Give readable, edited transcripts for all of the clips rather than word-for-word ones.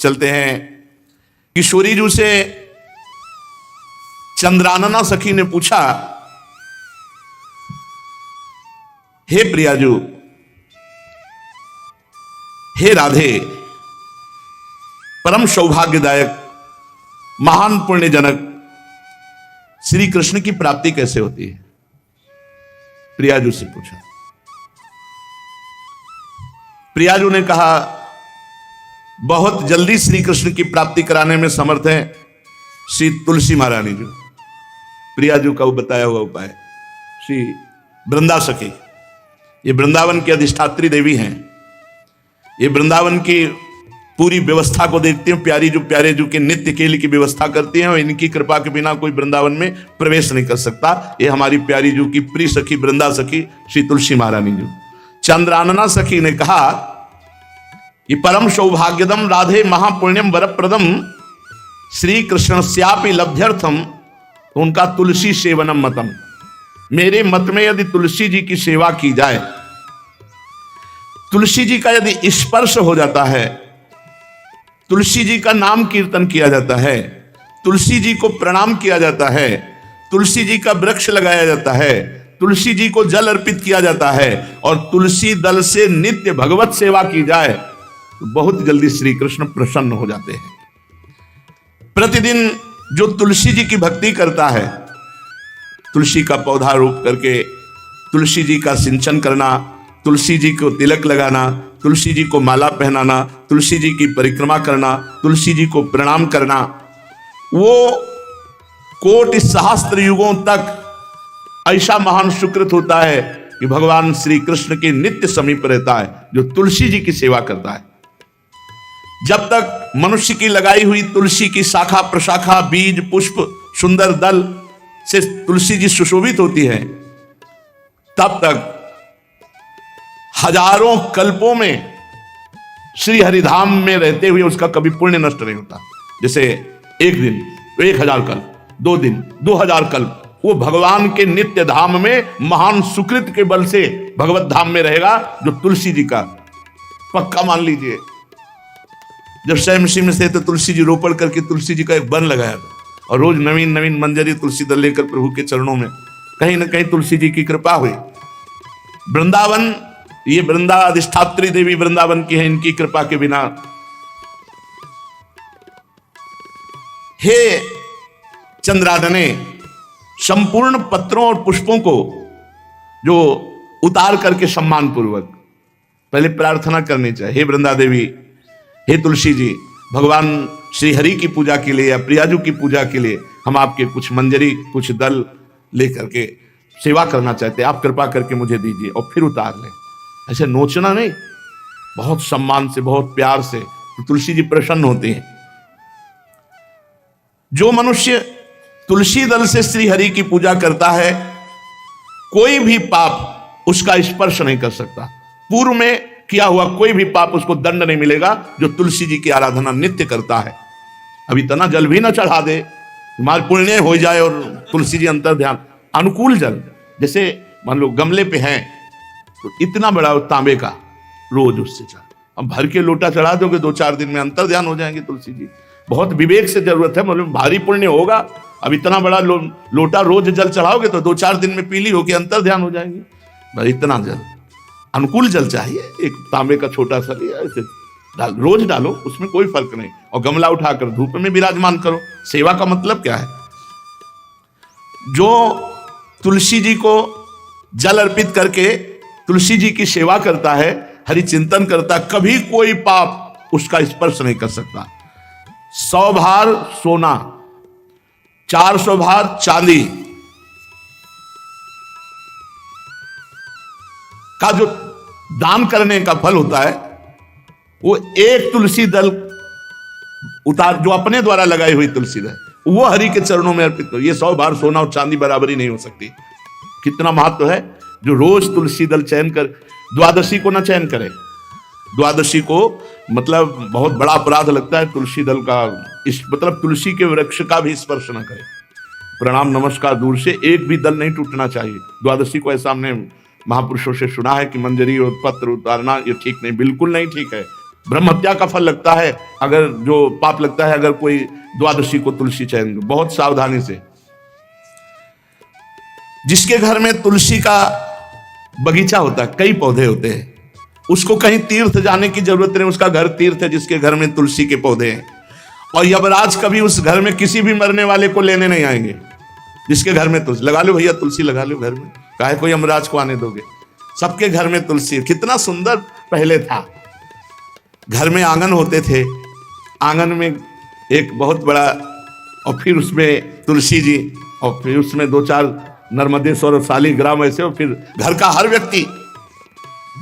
चलते हैं। किशोरी जी से चंद्रानना सखी ने पूछा, हे प्रियाजू, हे राधे, परम सौभाग्यदायक महान पुण्यजनक श्री कृष्ण की प्राप्ति कैसे होती है? प्रियाजू से पूछा। प्रियाजू ने कहा, बहुत जल्दी श्री कृष्ण की प्राप्ति कराने में समर्थ है श्री तुलसी महारानी जी। प्रियाजू का वो बताया हुआ उपाय श्री वृंदा सखी, ये वृंदावन की अधिष्ठात्री देवी हैं, ये वृंदावन की पूरी व्यवस्था को देखती हैं। प्यारे जू के नित्य केली की व्यवस्था करती हैं और इनकी कृपा के बिना कोई वृंदावन में प्रवेश नहीं कर सकता। ये हमारी प्यारी जू की प्रिय सखी वृंदा सखी श्री तुलसी महारानी जी। चंद्रानना सखी ने कहा, ये परम सौभाग्यदम राधे महापुण्यम वरप्रदम श्री कृष्णस्यापि लब्ध्यर्थम, तो उनका तुलसी सेवनम मतम, मेरे मत में यदि तुलसी जी की सेवा की जाए, तुलसी जी का यदि स्पर्श हो जाता है, तुलसी जी का नाम कीर्तन किया जाता है, तुलसी जी को प्रणाम किया जाता है, तुलसी जी का वृक्ष लगाया जाता है, तुलसी जी को जल अर्पित किया जाता है और तुलसी दल से नित्य भगवत सेवा की जाए, तो बहुत जल्दी श्री कृष्ण प्रसन्न हो जाते हैं। प्रतिदिन जो तुलसी जी की भक्ति करता है, तुलसी का पौधा रोप करके तुलसी जी का सिंचन करना, तुलसी जी को तिलक लगाना, तुलसी जी को माला पहनाना, तुलसी जी की परिक्रमा करना, तुलसी जी को प्रणाम करना, वो कोटि सहस्त्र युगों तक ऐसा महान सुकृत होता है कि भगवान श्री कृष्ण के नित्य समीप रहता है जो तुलसी जी की सेवा करता है। जब तक मनुष्य की लगाई हुई तुलसी की शाखा प्रशाखा बीज पुष्प सुंदर दल से तुलसी जी सुशोभित होती है, तब तक हजारों कल्पों में श्री हरिधाम में रहते हुए उसका कभी पुण्य नष्ट नहीं होता। जैसे एक दिन 1000 कल्प, 2 दिन 2000 कल्प, वो भगवान के नित्य धाम में महान सुकृत के बल से भगवत धाम में रहेगा, जो तुलसी जी का पक्का मान लीजिए। जब स्वयं में से तो तुलसी जी रोपण करके तुलसी जी का एक वन लगाया था और रोज नवीन नवीन मंजरी तुलसी दल लेकर प्रभु के चरणों में, कहीं ना कहीं तुलसी जी की कृपा हुई। वृंदावन, ये वृंदा अधिष्ठात्री देवी वृंदावन की है, इनकी कृपा के बिना। हे चंद्रादने, संपूर्ण पत्रों और पुष्पों को जो उतार करके सम्मान पूर्वक पहले प्रार्थना करनी चाहिए, हे वृंदा देवी, हे तुलसी जी, भगवान श्री हरि की पूजा के लिए या प्रियाजू की पूजा के लिए हम आपके कुछ मंजरी कुछ दल लेकर के सेवा करना चाहते हैं, आप कृपा करके मुझे दीजिए, और फिर उतार लें। ऐसे नोचना नहीं, बहुत सम्मान से बहुत प्यार से, तो तुलसी जी प्रसन्न होते हैं। जो मनुष्य तुलसी दल से श्री हरि की पूजा करता है, कोई भी पाप उसका स्पर्श नहीं कर सकता। पूर्व में किया हुआ कोई भी पाप उसको दंड नहीं मिलेगा, जो तुलसी जी की आराधना नित्य करता है। अब इतना जल भी ना चढ़ा दे, हमारे पुण्य हो जाए और तुलसी जी अंतर ध्यान, अनुकूल जल, जैसे मान लो गमले पे हैं तो इतना बड़ा तांबे का रोज उससे चढ़ा, अब भर के लोटा चढ़ा दोगे 2-4 दिन में अंतर ध्यान हो जाएंगे तुलसी जी। बहुत विवेक से जरूरत है, मतलब भारी पुण्य होगा। अब इतना बड़ा लोटा रोज जल चढ़ाओगे तो 2-4 दिन में पीली होके अंतर ध्यान हो जाएंगे। भाई इतना जल, अनुकूल जल चाहिए, एक तांबे का छोटा सा लिया, ऐसे रोज डालो, उसमें कोई फर्क नहीं, और गमला उठाकर धूप में विराजमान करो। सेवा का मतलब क्या है? जो तुलसी जी को जल अर्पित करके तुलसी जी की सेवा करता है, हरि चिंतन करता, कभी कोई पाप उसका स्पर्श नहीं कर सकता। 100 भार सोना, 400 भार चांदी का जो दान करने का फल होता है, वो एक तुलसी दल उतार, जो अपने द्वारा लगाई हुई तुलसी दल, वो हरि के चरणों में अर्पित हो। ये 100 भार सोना और चांदी बराबरी नहीं हो सकती। कितना महत्व है। जो रोज तुलसी दल चयन कर, द्वादशी को ना चयन करे, द्वादशी को मतलब बहुत बड़ा अपराध लगता है तुलसी दल का, इस मतलब तुलसी के वृक्ष का भी स्पर्श ना करे। प्रणाम नमस्कार दूर से, एक भी दल नहीं टूटना चाहिए। द्वादशी को ऐसा हमने महापुरुषों से सुना है कि मंजरी और पत्र उतारना ये ठीक नहीं, बिल्कुल नहीं ठीक है। ब्रह्म हत्या का फल लगता है, अगर जो पाप लगता है अगर कोई द्वादशी को तुलसी चयन, बहुत सावधानी से। जिसके घर में तुलसी का बगीचा होता है, कई पौधे होते हैं, उसको कहीं तीर्थ जाने की जरूरत नहीं, उसका घर तीर्थ है जिसके घर में तुलसी के पौधे हैं। और यमराज कभी उस घर में किसी भी मरने वाले को लेने नहीं आएंगे जिसके घर में तुलसी। लगा लो भैया तुलसी लगा लो घर में, काहे कोई यमराज को आने दोगे? सबके घर में तुलसी। कितना सुंदर पहले था, घर में आंगन होते थे, आंगन में एक बहुत बड़ा, और फिर उसमें तुलसी जी, और फिर उसमें 2-4 नर्मदेश्वर और शालिग्राम ऐसे, और फिर घर का हर व्यक्ति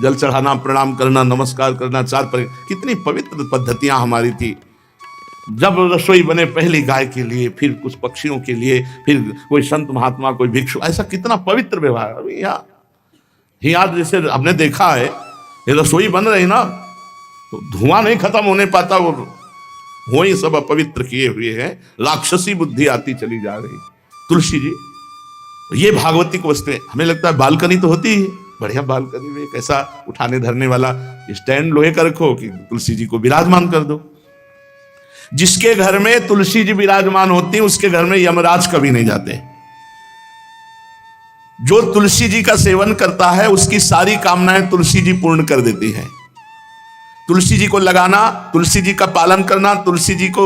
जल चढ़ाना, प्रणाम करना, नमस्कार करना, कितनी पवित्र पद्धतियां हमारी थी। जब रसोई बने पहली गाय के लिए, फिर कुछ पक्षियों के लिए, फिर कोई संत महात्मा, कोई भिक्षु, ऐसा कितना पवित्र व्यवहार। अभी यहाँ जैसे हमने देखा है, ये रसोई बन रही ना तो धुआं नहीं खत्म होने पाता, वो ही सब अपवित्र किए हुए हैं, राक्षसी बुद्धि आती चली जा रही। तुलसी जी ये भागवती को वस्तु है। हमें लगता है बालकनी तो होती है, बढ़िया बालकनी में एक ऐसा उठाने धरने वाला स्टैंड लोहे का रखो कि तुलसी जी को विराजमान कर दो। जिसके घर में तुलसी जी विराजमान होती है उसके घर में यमराज कभी नहीं जाते। जो तुलसी जी का सेवन करता है उसकी सारी कामनाएं तुलसी जी पूर्ण कर देती है। तुलसी जी को लगाना, तुलसी जी का पालन करना, तुलसी जी को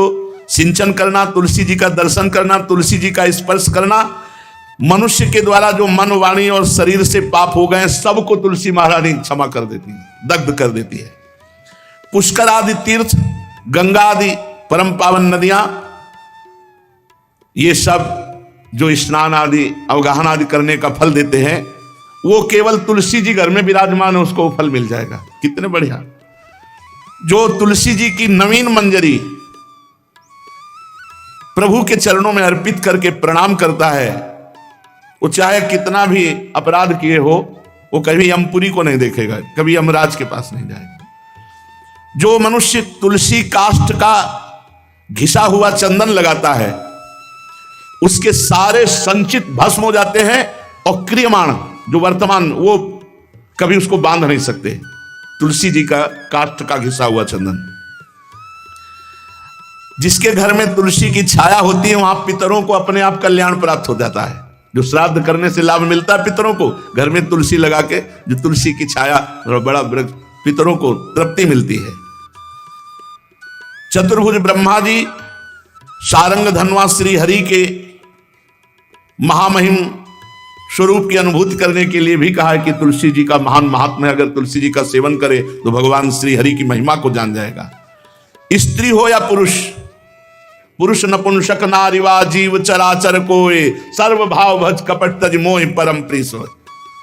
सिंचन करना, तुलसी जी का दर्शन करना, तुलसी जी का स्पर्श करना, मनुष्य के द्वारा जो मन, वाणी और शरीर से पाप हो गए सबको तुलसी महारानी क्षमा कर देती है, दग्ध कर देती है। पुष्कर आदि तीर्थ, गंगा आदि परम पावन नदियां, ये सब जो स्नान आदि अवगाहन आदि करने का फल देते हैं, वो केवल तुलसी जी घर में विराजमान है उसको फल मिल जाएगा। कितने बढ़िया। जो तुलसी जी की नवीन मंजरी प्रभु के चरणों में अर्पित करके प्रणाम करता है, वो चाहे कितना भी अपराध किए हो, वो कभी यमपुरी को नहीं देखेगा, कभी यमराज के पास नहीं जाएगा। जो मनुष्य तुलसी काष्ठ का घिसा हुआ चंदन लगाता है, उसके सारे संचित भस्म हो जाते हैं, और क्रियमाण जो वर्तमान, वो कभी उसको बांध नहीं सकते। तुलसी जी का काष्ठ का घिसा हुआ चंदन। जिसके घर में तुलसी की छाया होती है वहां पितरों को अपने आप कल्याण प्राप्त हो जाता है। जो श्राद्ध करने से लाभ मिलता है पितरों को, घर में तुलसी लगा के जो तुलसी की छाया और बड़ा वृक्ष, पितरों को तृप्ति मिलती है। चतुर्भुज ब्रह्मा जी सारंग धनवा श्री हरि के महामहिम स्वरूप की अनुभूति करने के लिए भी कहा है कि तुलसी जी का महान महात्मा है। अगर तुलसी जी का सेवन करे तो भगवान श्री हरि की महिमा को जान जाएगा। स्त्री हो या पुरुष, पुरुष नपुंसक नारीवा जीव चराचर कोय, सर्व भाव भज कपट तज मोहि परम प्रिय सोय।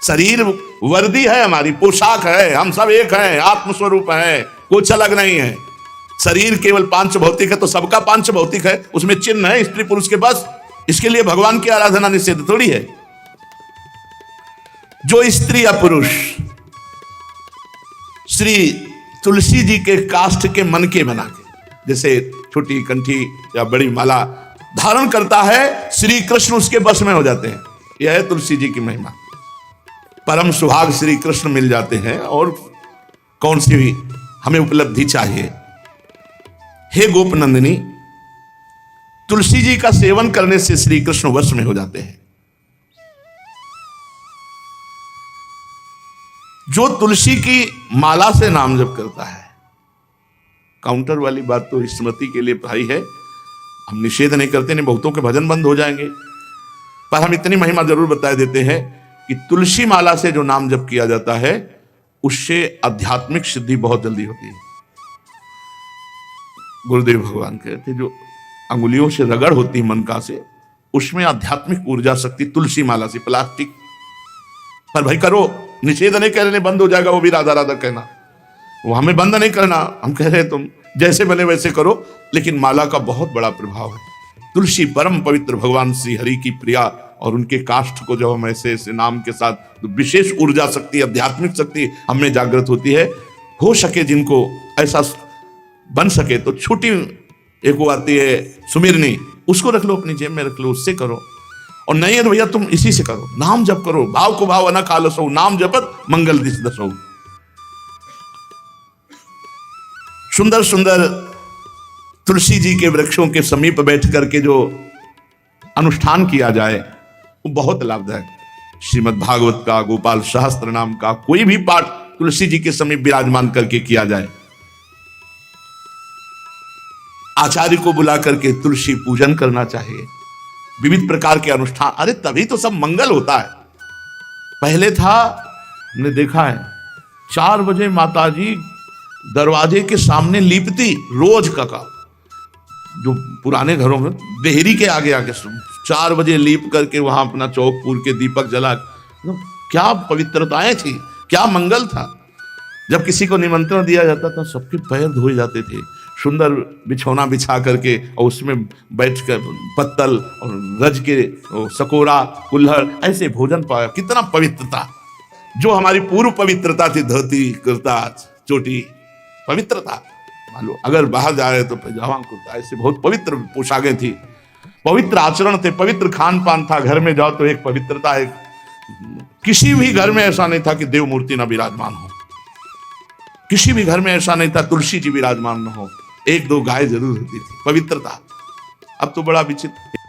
शरीर वर्दी है, हमारी पोशाक है, हम सब एक हैं, आत्मस्वरूप है, कुछ अलग नहीं है। शरीर केवल पांच भौतिक है तो सबका पांच भौतिक है, उसमें चिन्ह है स्त्री पुरुष के पास। इसके लिए भगवान की आराधना निषेध थोड़ी है। जो स्त्री या पुरुष श्री तुलसी जी के काष्ठ के मन के बना के, जैसे छोटी कंठी या बड़ी माला धारण करता है, श्री कृष्ण उसके बस में हो जाते हैं। यह है तुलसी जी की महिमा। परम सुभाग श्री कृष्ण मिल जाते हैं, और कौन सी भी हमें उपलब्धि चाहिए। हे गोप नंदिनी, तुलसी जी का सेवन करने से श्री कृष्ण वश में हो जाते हैं। जो तुलसी की माला से नाम जप करता है, काउंटर वाली बात तो स्मृति के लिए भाई है, हम निषेध नहीं करते, नहीं बहुतों के भजन बंद हो जाएंगे, पर हम इतनी महिमा जरूर बता देते हैं कि तुलसी माला से जो नाम जप किया जाता है उससे आध्यात्मिक सिद्धि बहुत जल्दी होती है। गुरुदेव भगवान कहते जो अंगुलियों से रगड़ होती है मनका से, उसमें आध्यात्मिक ऊर्जा शक्ति तुलसी माला से। प्लास्टिक पर भाई करो, निषेध नहीं कह रहे बंद हो जाएगा, वो भी राधा राधा कहना, वो हमें बंद नहीं करना। हम कह रहे तुम जैसे बने वैसे करो, लेकिन माला का बहुत बड़ा प्रभाव है। तुलसी परम पवित्र भगवान श्री हरि की प्रिया, और उनके काष्ठ को जब हम ऐसे ऐसे नाम के साथ, तो विशेष ऊर्जा शक्ति, आध्यात्मिक शक्ति हमें जागृत होती है। हो सके जिनको ऐसा बन सके तो छोटी एक वो आती है सुमिरनी, उसको रख लो, अपनी जेब में रख लो, उससे करो। और नहीं है तो भैया तुम इसी से करो, नाम जप करो। भाव को भाव अना खालसो, नाम जपत मंगल दिस दसो। सुंदर सुंदर तुलसी जी के वृक्षों के समीप बैठ करके जो अनुष्ठान किया जाए वो बहुत लाभदायक। श्रीमद् भागवत का, गोपाल सहस्त्र नाम का कोई भी पाठ तुलसी जी के समीप विराजमान करके किया जाए। आचार्य को बुला करके तुलसी पूजन करना चाहिए। विविध प्रकार के अनुष्ठान, अरे तभी तो सब मंगल होता है। पहले था, ने देखा है, 4 बजे माताजी दरवाजे के सामने लीपती, रोज का काम। जो पुराने घरों में देहरी के आगे आके 4 बजे लीप करके वहां अपना चौक पूर के दीपक जला, तो क्या पवित्रताएं थी, क्या मंगल था। जब किसी को निमंत्रण दिया जाता था सबके पैर धोए जाते थे, सुंदर बिछौना बिछा करके और उसमें बैठकर पत्तल और रज के सकोरा कुल्हड़ ऐसे भोजन पाया। कितना पवित्रता, जो हमारी पूर्व पवित्रता थी, धोती कुर्ता चोटी पवित्रता। मालूम अगर बाहर जा रहे तो पैजामा कुर्ता, ऐसे बहुत पवित्र पोशाकें थी, पवित्र आचरण थे, पवित्र खान पान था। घर में जाओ तो एक पवित्रता है। किसी भी घर में ऐसा नहीं था कि देव मूर्ति ना विराजमान हो, किसी भी घर में ऐसा नहीं था तुलसी जी विराजमान न हो। 1-2 गाय जरूर होती थी, पवित्रता। अब तो बड़ा विचित्र।